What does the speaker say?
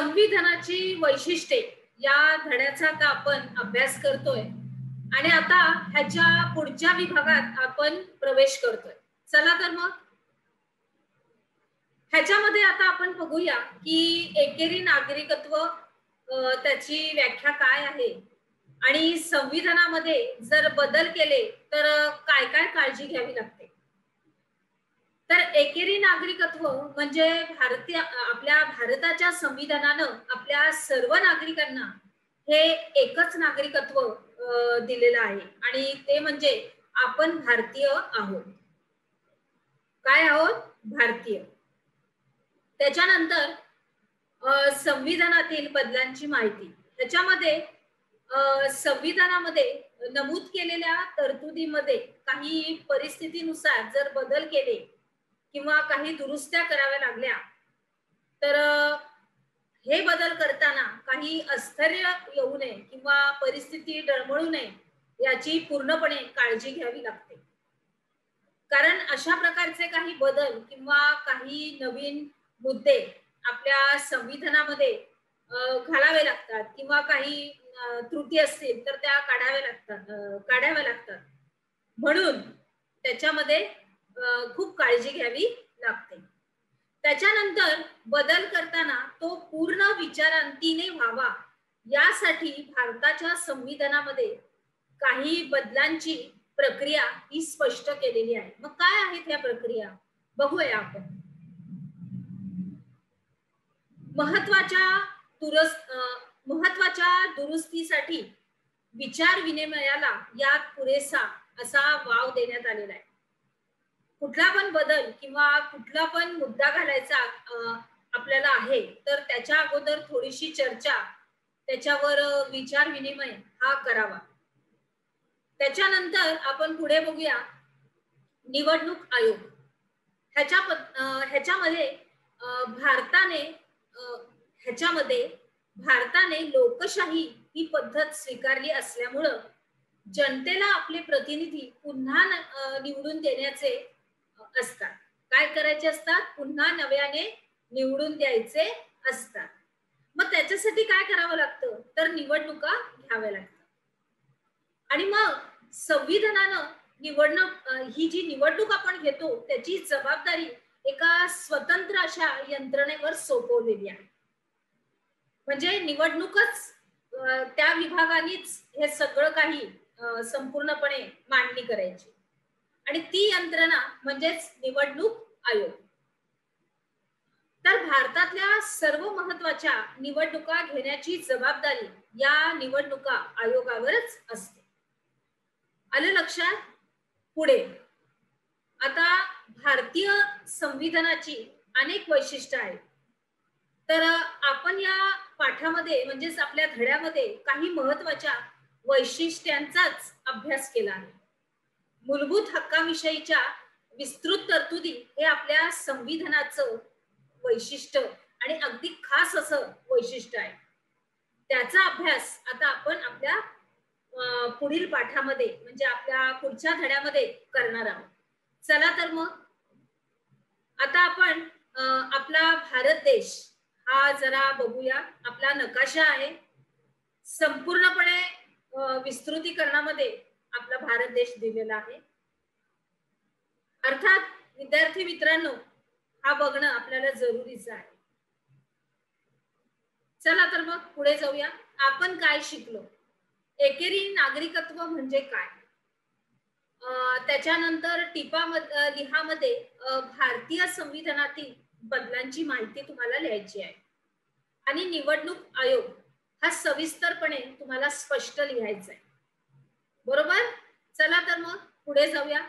संविधानाची वैशिष्ट्ये या धड्याचा आता आपण अभ्यास करतोय आणि आता ह्याच्या पुढच्या विभागात आपण प्रवेश करतोय. चला तर मग ह्याच्यामध्ये आता आपण बघूया की एकेरी नागरिकत्व त्याची व्याख्या काय आहे आणि संविधानामध्ये जर बदल केले तर काय काय काळजी घ्यावी लागते. तर एकेरी नागरिकत्व म्हणजे आपल्या भारताच्या संविधानानं आपल्या सर्व नागरिकांना हे एकच नागरिकत्व दिलेलं आहे आणि ते म्हणजे आपण भारतीय आहोत. काय आहोत? भारतीय. त्याच्यानंतर संविधानातील बदलांची माहिती. ह्याच्यामध्ये संविधानामध्ये नमूद केलेल्या तरतुदीमध्ये काही परिस्थितीनुसार जर बदल केले किंवा काही दुरुस्त्या कराव्या लागल्या तर हे बदल करताना काही अस्थैर्य येऊ नये किंवा परिस्थिती डळमळू नये याची पूर्णपणे काळजी घ्यावी लागते. कारण अशा प्रकारचे काही बदल किंवा काही नवीन मुद्दे आपल्या संविधानामध्ये घालावे लागतात किंवा काही त्रुटी असतील तर त्या काढाव्या लागतात. म्हणून त्याच्यामध्ये खूप काळजी घ्यावी लागते. त्याच्यानंतर बदल करताना तो पूर्ण विचारांतीने व्हावा यासाठी भारताच्या संविधानामध्ये काही बदलांची प्रक्रिया ही स्पष्ट केलेली आहे. मग काय आहेत या प्रक्रिया बघूया आपण. महत्वाच्या दुरुस्तीसाठी विचार विनिमयाला यात पुरेसा असा वाव देण्यात आलेला आहे. कुठला पण बदल किंवा कुठला पण मुद्दा घालायचा आपल्याला आहे तर त्याच्या अगोदर थोडीशी चर्चा, त्याच्यावर विचार विनिमय हा करावा. त्याच्यानंतर आपण पुढे बघूया निवडणूक आयोग. भारताने लोकशाही ही पद्धत स्वीकारली असल्यामुळं जनतेला आपले प्रतिनिधी पुन्हा निवडून देण्याचे असतात. काय करायचे असतात? पुन्हा नव्याने निवडून द्यायचे असतात. मग त्याच्यासाठी काय करावं लागतं? तर निवडणुका घ्याव्या लागतात. आणि मग संविधानानं ही जी निवडणूक आपण घेतो त्याची जबाबदारी एका स्वतंत्र अशा यंत्रणेवर सोपवलेली आहे. म्हणजे निवडणूकच त्या विभागानेच हे सगळं काही संपूर्णपणे मांडणी करायची आणि ती यंत्रणा म्हणजेच निवडणूक आयोग. तर भारतातल्या सर्व महत्वाच्या निवडणुका घेण्याची जबाबदारी या निवडणुका आयोगावरच असते. आलं लक्षात? पुढे आता भारतीय संविधानाची अनेक वैशिष्ट्ये आहेत. तर आपण या पाठामध्ये म्हणजेच आपल्या धड्यामध्ये काही महत्वाच्या वैशिष्ट्यांचाच अभ्यास केला आहे. मूलभूत हक्कांविषयीच्या विस्तृत तरतुदी हे आपल्या संविधानाचं वैशिष्ट्य आणि अगदी खास असं वैशिष्ट्य आहे. त्याचा अभ्यास आता आपण आपल्या पुढील पाठामध्ये म्हणजे आपल्या पुढच्या धड्यामध्ये करणार आहोत. चला तर मग आता आपण आपला भारत देश हा जरा बघूया. आपला नकाशा आहे. संपूर्णपणे विस्तृतीकरणामध्ये आपला भारत देश दिलेला आहे. अर्थात विद्यार्थी मित्रांनो हा बघणं आपल्याला जरुरीचं आहे. चला तर मग पुढे जाऊया. आपण काय शिकलो? एकेरी नागरिकत्व म्हणजे काय? त्याच्यानंतर लिहामध्ये भारतीय संविधानातील बदलांची माहिती तुम्हाला लिहायची आहे आणि निवडणूक आयोग हा सविस्तरपणे तुम्हाला स्पष्ट लिहायचा आहे. बरोबर? चला तर मग पुढे जाऊया.